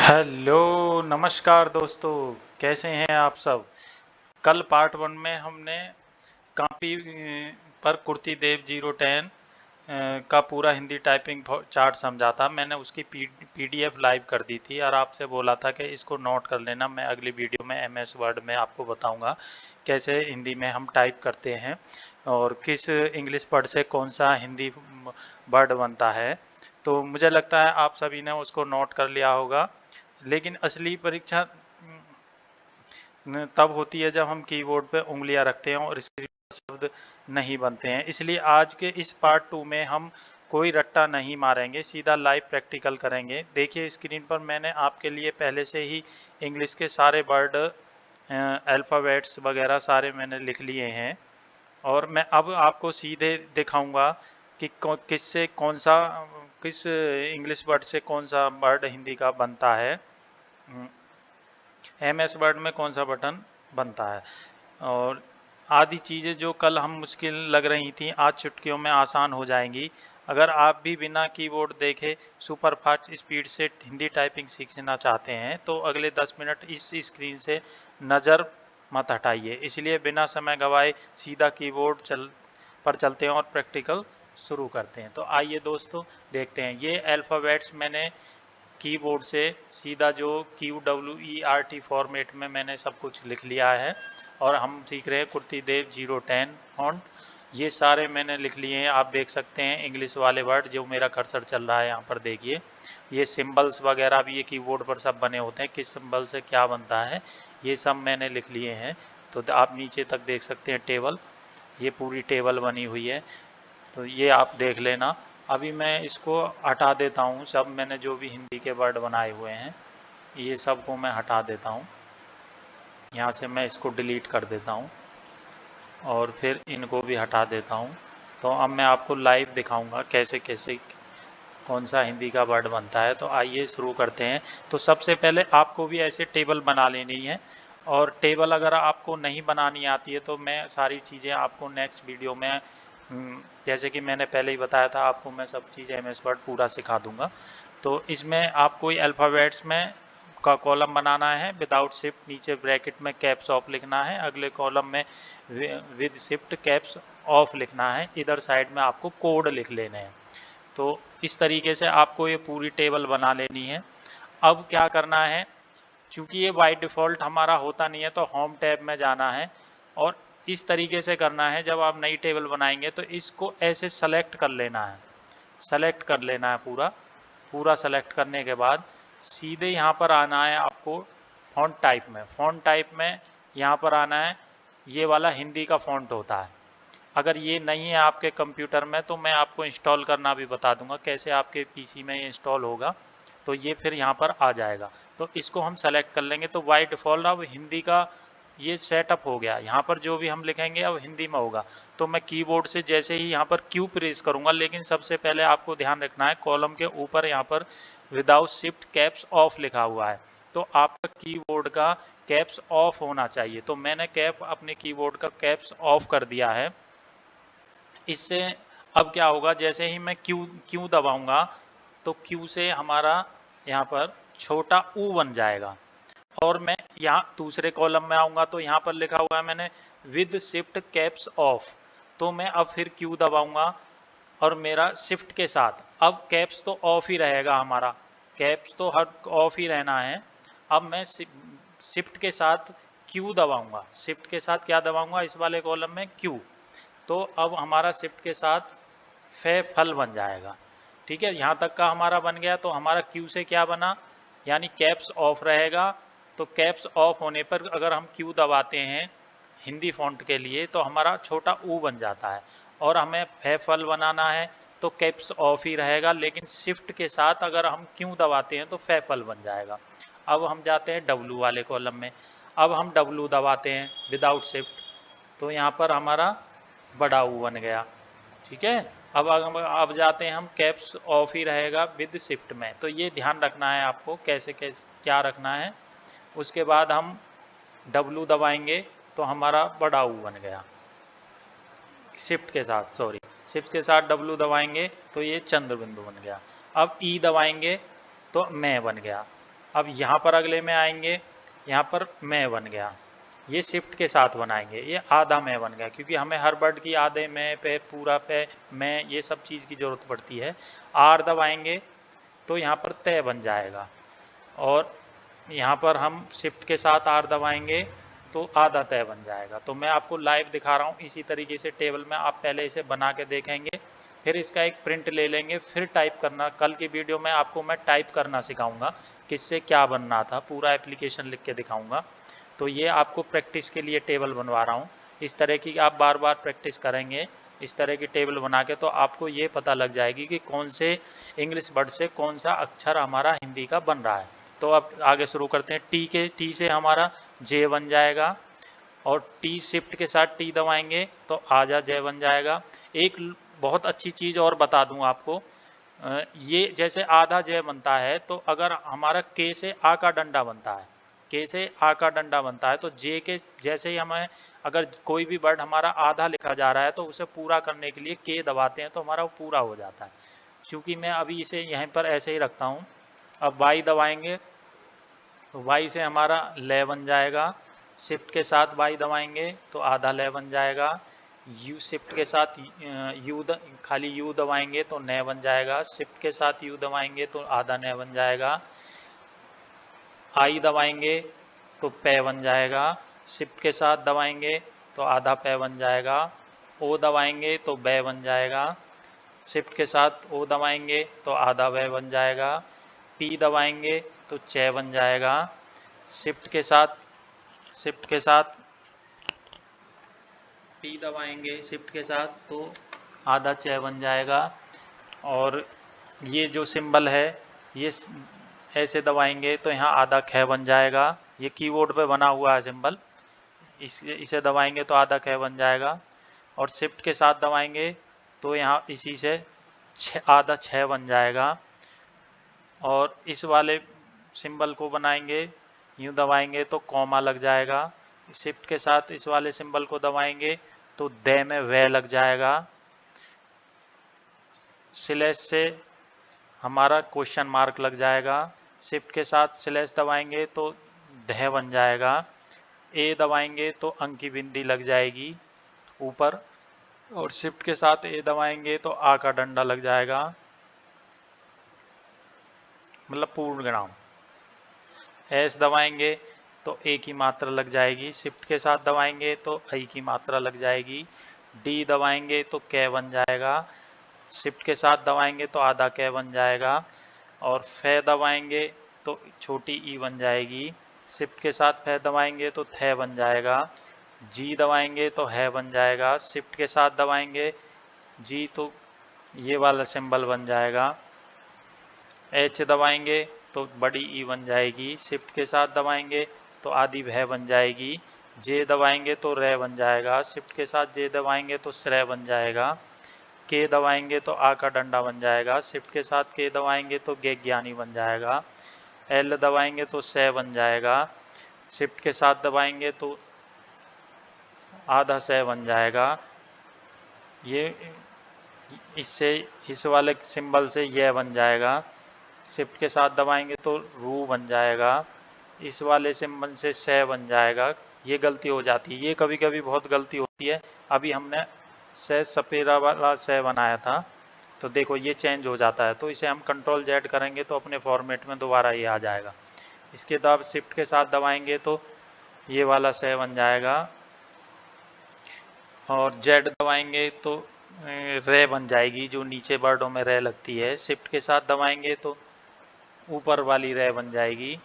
Hello, नमस्कार दोस्तों। कैसे हैं आप सब? कल पार्ट 1 में हमने कापी पर कुर्ती देव 010 का पूरा हिंदी टाइपिंग चार्ट समझा था। मैंने उसकी पीडीएफ लाइव कर दी थी और आपसे बोला था कि इसको नोट कर लेना। मैं अगली वीडियो में एमएस वर्ड में आपको बताऊंगा कैसे हिंदी में हम टाइप करते हैं और किस इंग्लिश वर्ड से कौन सा हिंदी वर्ड बनता है। तो मुझे लगता है आप सभी ने उसको नोट कर लिया होगा। लेकिन असली परीक्षा तब होती है जब हम कीबोर्ड पे उंगलियां रखते हैं और स्क्रीन पर शब्द नहीं बनते हैं। इसलिए आज के इस पार्ट 2 में हम कोई रट्टा नहीं मारेंगे, सीधा लाइव प्रैक्टिकल करेंगे। देखिए स्क्रीन पर मैंने आपके लिए पहले से ही इंग्लिश के सारे वर्ड, अल्फ़ाबेट्स वगैरह सारे मैंने लिख लिए हैं और मैं अब आपको सीधे दिखाऊंगा कि किससे कौन सा, किस इंग्लिश वर्ड से कौन सा वर्ड हिंदी का बनता है, एमएस वर्ड में कौन सा बटन बनता है। और आदि चीज़ें जो कल हम मुश्किल लग रही थी आज चुटकियों में आसान हो जाएंगी। अगर आप भी बिना कीबोर्ड देखे सुपर फास्ट स्पीड से हिंदी टाइपिंग सीखना चाहते हैं तो अगले 10 मिनट इस स्क्रीन से नज़र मत हटाइए। इसलिए बिना समय गवाए सीधा कीबोर्ड पर चलते हैं और प्रैक्टिकल शुरू करते हैं। तो आइए दोस्तों देखते हैं। ये अल्फ़ाबेट्स मैंने कीबोर्ड से सीधा जो QWERT फॉर्मेट में मैंने सब कुछ लिख लिया है और हम सीख रहे हैं कुर्ती देव 010 फॉन्ट। ये सारे मैंने लिख लिए हैं। आप देख सकते हैं इंग्लिश वाले वर्ड जो मेरा कर्सर चल रहा है यहाँ पर देखिए। ये सिंबल्स वगैरह भी ये कीबोर्ड पर सब बने होते हैं, किस सिंबल से क्या बनता है ये सब मैंने लिख लिए हैं। तो आप नीचे तक देख सकते हैं टेबल, ये पूरी टेबल बनी हुई है, तो ये आप देख लेना। अभी मैं इसको हटा देता हूँ, सब मैंने जो भी हिंदी के वर्ड बनाए हुए हैं ये सब को मैं हटा देता हूँ। यहाँ से मैं इसको डिलीट कर देता हूँ और फिर इनको भी हटा देता हूँ। तो अब मैं आपको लाइव दिखाऊंगा कैसे कैसे कौन सा हिंदी का वर्ड बनता है। तो आइए शुरू करते हैं। तो सबसे पहले आपको भी ऐसे टेबल बना लेनी है और टेबल अगर आपको नहीं बनानी आती है तो मैं सारी चीज़ें आपको नेक्स्ट वीडियो में, जैसे कि मैंने पहले ही बताया था आपको, मैं सब चीज़ एमएस वर्ड पूरा सिखा दूंगा। तो इसमें आपको अल्फ़ाबेट्स में का कॉलम बनाना है विदाउट शिफ्ट, नीचे ब्रैकेट में कैप्स ऑफ लिखना है, अगले कॉलम में विद शिफ्ट कैप्स ऑफ लिखना है, इधर साइड में आपको कोड लिख लेने हैं। तो इस तरीके से आपको ये पूरी टेबल बना लेनी है। अब क्या करना है, चूंकि ये बाय डिफ़ॉल्ट हमारा होता नहीं है तो होम टैब में जाना है और इस तरीके से करना है। जब आप नई टेबल बनाएंगे तो इसको ऐसे सेलेक्ट कर लेना है, सेलेक्ट कर लेना है पूरा। पूरा सेलेक्ट करने के बाद सीधे यहाँ पर आना है आपको फ़ॉन्ट टाइप में। फ़ॉन्ट टाइप में यहाँ पर आना है, ये वाला हिंदी का फ़ॉन्ट होता है। अगर ये नहीं है आपके कंप्यूटर में तो मैं आपको इंस्टॉल करना भी बता दूंगा कैसे आपके पीसी में ये इंस्टॉल होगा, तो ये फिर यहाँ पर आ जाएगा। तो इसको हम सेलेक्ट कर लेंगे तो बाय डिफ़ॉल्ट अब हिंदी का ये सेटअप हो गया। यहाँ पर जो भी हम लिखेंगे अब हिंदी में होगा। तो मैं कीबोर्ड से जैसे ही यहाँ पर क्यू प्रेस करूँगा, लेकिन सबसे पहले आपको ध्यान रखना है कॉलम के ऊपर यहाँ पर विदाउट शिफ्ट कैप्स ऑफ लिखा हुआ है, तो आपका कीबोर्ड का कैप्स ऑफ होना चाहिए। तो मैंने कैप अपने कीबोर्ड का कैप्स ऑफ कर दिया है। इससे अब क्या होगा, जैसे ही मैं क्यू क्यू दबाऊंगा तो क्यू से हमारा यहाँ पर छोटा ऊ बन जाएगा और मैं यहाँ दूसरे कॉलम में आऊँगा तो यहाँ पर लिखा हुआ है मैंने विद शिफ्ट कैप्स ऑफ। तो मैं अब फिर क्यू दबाऊंगा और मेरा शिफ्ट के साथ, अब कैप्स तो ऑफ ही रहेगा हमारा, कैप्स तो हर ऑफ ही रहना है। अब मैं शिफ्ट के साथ क्यू दबाऊंगा, शिफ्ट के साथ क्या दबाऊंगा इस वाले कॉलम में क्यू। तो अब हमारा शिफ्ट के साथ फे फल बन जाएगा। ठीक है, यहाँ तक का हमारा बन गया। तो हमारा क्यू से क्या बना, यानी कैप्स ऑफ रहेगा। तो कैप्स ऑफ होने पर अगर हम क्यू दबाते हैं हिंदी फॉन्ट के लिए तो हमारा छोटा ऊ बन जाता है। और हमें फे फल बनाना है तो कैप्स ऑफ ही रहेगा, लेकिन शिफ्ट के साथ अगर हम क्यू दबाते हैं तो फे फल बन जाएगा। अब हम जाते हैं डब्लू वाले कॉलम में। अब हम डब्लू दबाते हैं विदाउट शिफ्ट, तो यहाँ पर हमारा बड़ा ऊ बन गया। ठीक है, अब जाते हैं हम कैप्स ऑफ ही रहेगा विद शिफ्ट में। तो ये ध्यान रखना है आपको कैसे कैसे क्या रखना है। उसके बाद हम डब्लू दबाएंगे तो हमारा बड़ा ऊ बन गया शिफ्ट के साथ, सॉरी शिफ्ट के साथ डब्लू दबाएंगे तो ये चंद्र बिंदु बन गया। अब ई दबाएंगे तो मैं बन गया। अब यहाँ पर अगले में आएंगे, यहाँ पर मैं बन गया, ये शिफ्ट के साथ बनाएंगे, ये आधा मैं बन गया, क्योंकि हमें हर वर्ड की आधे में पे पूरा पे मैं ये सब चीज़ की ज़रूरत पड़ती है। आर दबाएंगे तो यहाँ पर तय बन जाएगा, और यहाँ पर हम शिफ्ट के साथ आर दबाएंगे तो आधा तय बन जाएगा। तो मैं आपको लाइव दिखा रहा हूँ, इसी तरीके से टेबल में आप पहले इसे बना के देखेंगे, फिर इसका एक प्रिंट ले लेंगे, फिर टाइप करना। कल की वीडियो में आपको मैं टाइप करना सिखाऊंगा, किससे क्या बनना था, पूरा एप्लीकेशन लिख के दिखाऊंगा। तो ये आपको प्रैक्टिस के लिए टेबल बनवा रहा हूँ, इस तरह की आप बार बार प्रैक्टिस करेंगे, इस तरह की टेबल बना के, तो आपको ये पता लग जाएगी कि कौन से इंग्लिश वर्ड से कौन सा अक्षर हमारा हिंदी का बन रहा है। तो अब आगे शुरू करते हैं। टी से हमारा जे बन जाएगा, और टी शिफ्ट के साथ टी दबाएंगे तो आजा जय बन जाएगा। एक बहुत अच्छी चीज़ और बता दूं आपको, ये जैसे आधा जय बनता है, तो अगर हमारा के से आ का डंडा बनता है, के से आ का डंडा बनता है, तो जे के जैसे ही हमें अगर कोई भी वर्ड हमारा आधा लिखा जा रहा है तो उसे पूरा करने के लिए के दबाते हैं तो हमारा वो पूरा हो जाता है। क्योंकि मैं अभी इसे यहीं पर ऐसे ही रखता हूँ। अब वाई दबाएंगे तो वाई से हमारा ले बन जाएगा, शिफ्ट के साथ वाई दबाएंगे तो आधा ले बन जाएगा। यू शिफ्ट के साथ खाली यू दबाएंगे तो ने बन जाएगा, शिफ्ट के साथ यू दबाएंगे तो आधा ने बन जाएगा। आई दबाएंगे तो पे बन जाएगा, शिफ्ट के साथ दबाएंगे तो आधा पे बन जाएगा। ओ दबाएंगे तो बे बन जाएगा, शिफ्ट के साथ ओ दबाएंगे तो आधा वे बन जाएगा। पी दबाएंगे तो चे बन जाएगा, शिफ्ट के साथ पी दबाएंगे शिफ्ट के साथ तो आधा चे बन जाएगा। और ये जो सिंबल है ये ऐसे दबाएंगे तो यहाँ आधा खे बन जाएगा। ये कीबोर्ड पे बना हुआ है सिंबल, इसे दबाएंगे तो आधा खे बन जाएगा। और शिफ्ट के साथ दबाएंगे तो यहाँ इसी से आधा छः बन जाएगा। और इस वाले सिंबल को बनाएंगे, यूँ दबाएंगे तो कॉमा लग जाएगा। शिफ्ट के साथ इस वाले सिंबल को दबाएंगे तो दे में वे लग जाएगा। स्लैश से हमारा क्वेश्चन मार्क लग जाएगा, शिफ्ट के साथ स्लैश दबाएंगे तो ध बन जाएगा। ए दबाएंगे तो अंक की बिंदी लग जाएगी ऊपर, और शिफ्ट के साथ ए दबाएंगे तो आ का डंडा लग जाएगा, मतलब पूर्ण विराम। एस दबाएंगे तो ए की मात्रा लग जाएगी, शिफ्ट के साथ दबाएंगे तो आई की मात्रा लग जाएगी। डी दबाएंगे तो कै बन जाएगा, शिफ्ट के साथ दबाएंगे तो आधा कै बन जाएगा। और फे दबाएंगे तो छोटी ई बन जाएगी, शिफ्ट के साथ फे दबाएंगे तो थे बन जाएगा। जी दबाएंगे तो है बन जाएगा, शिफ्ट के साथ दबाएंगे जी तो ये वाला सिंबल बन जाएगा। एच दबाएंगे तो बड़ी ई बन जाएगी, शिफ्ट के साथ दबाएंगे तो आधी भय बन जाएगी। जे दबाएंगे तो रे बन जाएगा, शिफ्ट के साथ जे दबाएंगे तो श्रय बन जाएगा। के दबाएंगे तो आ का डंडा बन जाएगा, शिफ्ट के साथ के दबाएंगे तो गे ज्ञानी बन जाएगा। एल दबाएंगे तो से बन जाएगा, शिफ्ट के साथ दबाएंगे तो आधा से बन जाएगा। ये इससे इस वाले सिंबल से यह बन जाएगा, शिफ्ट के साथ दबाएंगे तो रू बन जाएगा, इस वाले सिंबल से से बन जाएगा। ये गलती हो जाती है, ये कभी कभी बहुत गलती होती है। अभी हमने से सपेरा वाला से बनाया था, तो देखो ये चेंज हो जाता है, तो इसे हम कंट्रोल जेड करेंगे तो अपने फॉर्मेट में दोबारा ये आ जाएगा। इसके बाद शिफ्ट के साथ दबाएंगे तो ये वाला से बन जाएगा, और जेड दबाएंगे तो रे बन जाएगी, जो नीचे वर्डों में रे लगती है। शिफ्ट के साथ दबाएंगे तो ऊपर वाली रे बन जाएगी।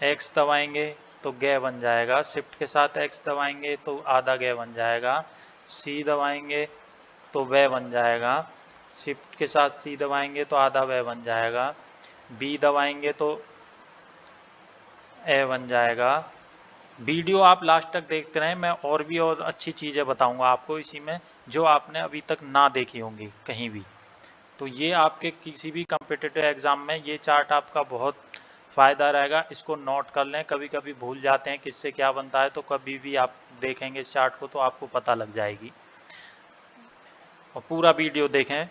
एक्स दबाएंगे तो गे बन जाएगा, शिफ्ट के साथ एक्स दबाएंगे तो आधा गे बन जाएगा। सी दबाएंगे तो वे बन जाएगा, शिफ्ट के साथ सी दबाएंगे तो आधा वे बन जाएगा। बी दबाएंगे तो ए बन जाएगा। वीडियो आप लास्ट तक देखते रहें, मैं और भी और अच्छी चीज़ें बताऊंगा आपको इसी में, जो आपने अभी तक ना देखी होंगी कहीं भी। तो ये आपके किसी भी कम्पिटिटिव एग्ज़ाम में ये चार्ट आपका बहुत फ़ायदा रहेगा, इसको नोट कर लें। कभी कभी भूल जाते हैं किससे क्या बनता है, तो कभी भी आप देखेंगे इस चार्ट को तो आपको पता लग जाएगी। और पूरा वीडियो देखें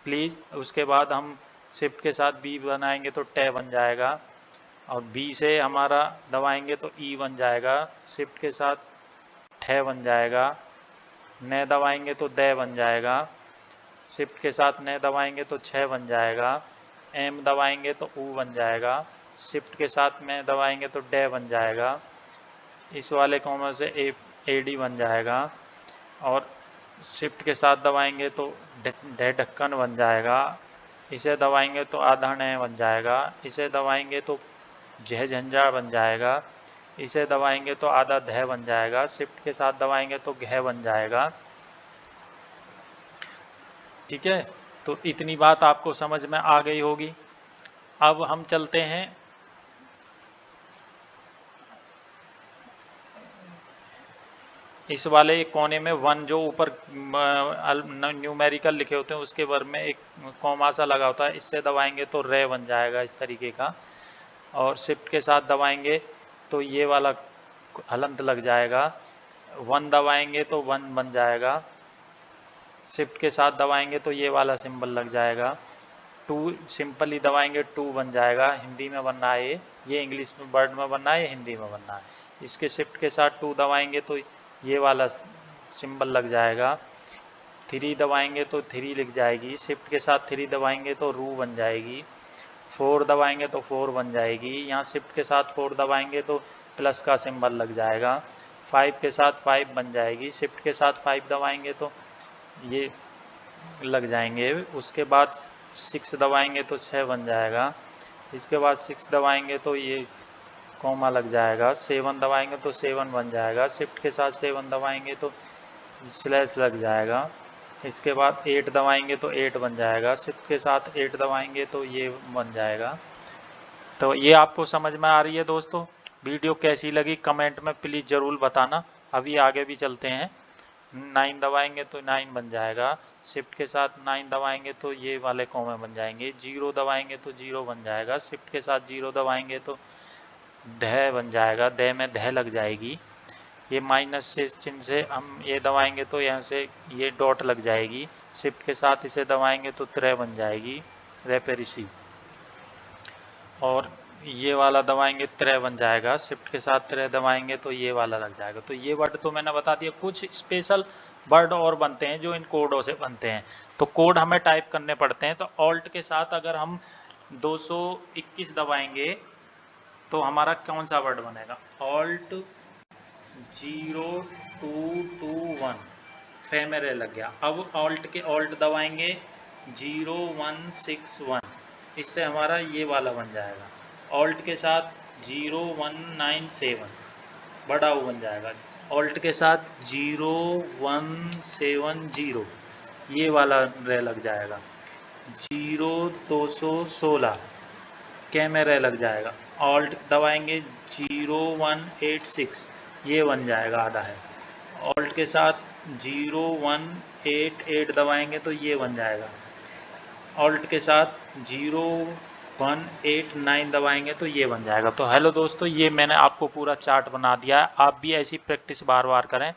प्लीज़। उसके बाद हम शिफ्ट के साथ बी बनाएंगे तो टे बन जाएगा, और बी से हमारा दबाएंगे तो ई बन जाएगा, शिफ्ट के साथ ठे बन जाएगा, न दबाएंगे तो दे बन जाएगा, शिफ्ट के साथ न दबाएंगे तो छः बन जाएगा, एम दबाएंगे तो ऊ बन जाएगा, शिफ्ट के साथ में दबाएंगे तो डे बन जाएगा, इस वाले कॉमा से ए डी बन जाएगा, और शिफ्ट के साथ दबाएंगे तो डे ढक्कन बन जाएगा, इसे दबाएंगे तो आधा न बन जाएगा, इसे दबाएंगे तो झह झंझा बन जाएगा, इसे दबाएंगे तो आधा धह बन जाएगा, शिफ्ट के साथ दबाएंगे तो घ बन जाएगा। ठीक है, तो इतनी बात आपको समझ में आ गई होगी। अब हम चलते हैं इस वाले कोने में वन, जो ऊपर न्यूमेरिकल लिखे होते हैं उसके वर में एक कॉमा सा लगा होता है, इससे दबाएंगे तो रे बन जाएगा इस तरीके का, और शिफ्ट के साथ दबाएंगे तो ये वाला हलंत लग जाएगा, वन दबाएंगे तो वन बन जाएगा, शिफ्ट के साथ दबाएंगे तो ये वाला सिंबल लग जाएगा, टू सिंपली दबाएंगे टू बन जाएगा, हिंदी में बनना है ये इंग्लिश में वर्ड में बनना है, ये हिंदी में बनना है। इसके शिफ्ट के साथ टू दबाएंगे तो ये वाला सिंबल लग जाएगा, थ्री दबाएंगे तो थ्री लिख जाएगी, शिफ्ट के साथ थ्री दबाएंगे तो रू बन जाएगी, फोर दबाएंगे तो फोर बन जाएगी, यहाँ शिफ्ट के साथ फोर दबाएंगे तो प्लस का सिंबल लग जाएगा, फाइव के साथ फाइव बन जाएगी, शिफ्ट के साथ फाइव दबाएंगे तो ये लग जाएंगे, उसके बाद सिक्स दबाएंगे तो छः बन जाएगा, इसके बाद सिक्स दबाएंगे तो ये कॉमा लग जाएगा, सेवन दबाएंगे तो सेवन बन जाएगा, शिफ्ट के साथ सेवन दबाएंगे तो स्लैश लग जाएगा, इसके बाद एट दबाएंगे तो एट बन जाएगा, शिफ्ट के साथ एट दबाएंगे तो ये बन जाएगा। तो ये आपको समझ में आ रही है दोस्तों? वीडियो कैसी लगी कमेंट में प्लीज़ ज़रूर बताना। अभी आगे भी चलते हैं। 9 दबाएंगे तो 9 बन जाएगा, शिफ्ट के साथ 9 दबाएंगे तो ये वाले कॉमे बन जाएंगे, 0 दबाएंगे तो 0 बन जाएगा, शिफ्ट के साथ 0 दबाएंगे तो धह बन जाएगा, धह में धह लग जाएगी, ये माइनस से चिन्ह से हम ये दबाएंगे तो यहाँ से ये डॉट लग जाएगी, शिफ्ट के साथ इसे दबाएंगे तो त्रे बन जाएगी, रेपेरिसी, और ये वाला दबाएंगे त्रे बन जाएगा, शिफ्ट के साथ त्रे दबाएंगे तो ये वाला लग जाएगा। तो ये वर्ड तो मैंने बता दिया, कुछ स्पेशल वर्ड और बनते हैं जो इन कोडों से बनते हैं, तो कोड हमें टाइप करने पड़ते हैं। तो ऑल्ट के साथ अगर हम 221 दबाएंगे तो हमारा कौन सा वर्ड बनेगा? ऑल्ट 0221 फे में रे लग गया। अब ऑल्ट के ऑल्ट दबाएंगे 0161, इससे हमारा ये वाला बन जाएगा। ऑल्ट के साथ 0197 बड़ा वो बन जाएगा, ऑल्ट के साथ 0170 ये वाला रे लग जाएगा, 0216 के में रे लग जाएगा, ऑल्ट दबाएंगे 0186 ये बन जाएगा आधा है, ऑल्ट के साथ 0188 दबाएंगे तो ये बन जाएगा, ऑल्ट के साथ 0189 दबाएंगे तो ये बन जाएगा। तो हेलो दोस्तों, ये मैंने आपको पूरा चार्ट बना दिया है, आप भी ऐसी प्रैक्टिस बार बार करें,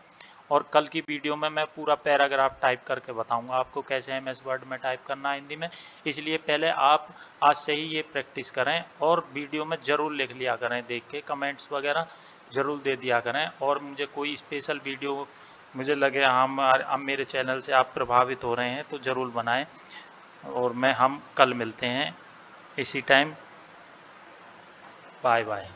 और कल की वीडियो में मैं पूरा पैराग्राफ टाइप करके बताऊंगा आपको कैसे एमएस वर्ड में टाइप करना है हिंदी में। इसलिए पहले आप आज से ही ये प्रैक्टिस करें और वीडियो में ज़रूर लिख लिया करें, देख के कमेंट्स वगैरह ज़रूर दे दिया करें, और मुझे कोई स्पेशल वीडियो मुझे लगे हम मेरे चैनल से आप प्रभावित हो रहे हैं तो ज़रूर बनाएं, और हम कल मिलते हैं इसी टाइम। Bye bye.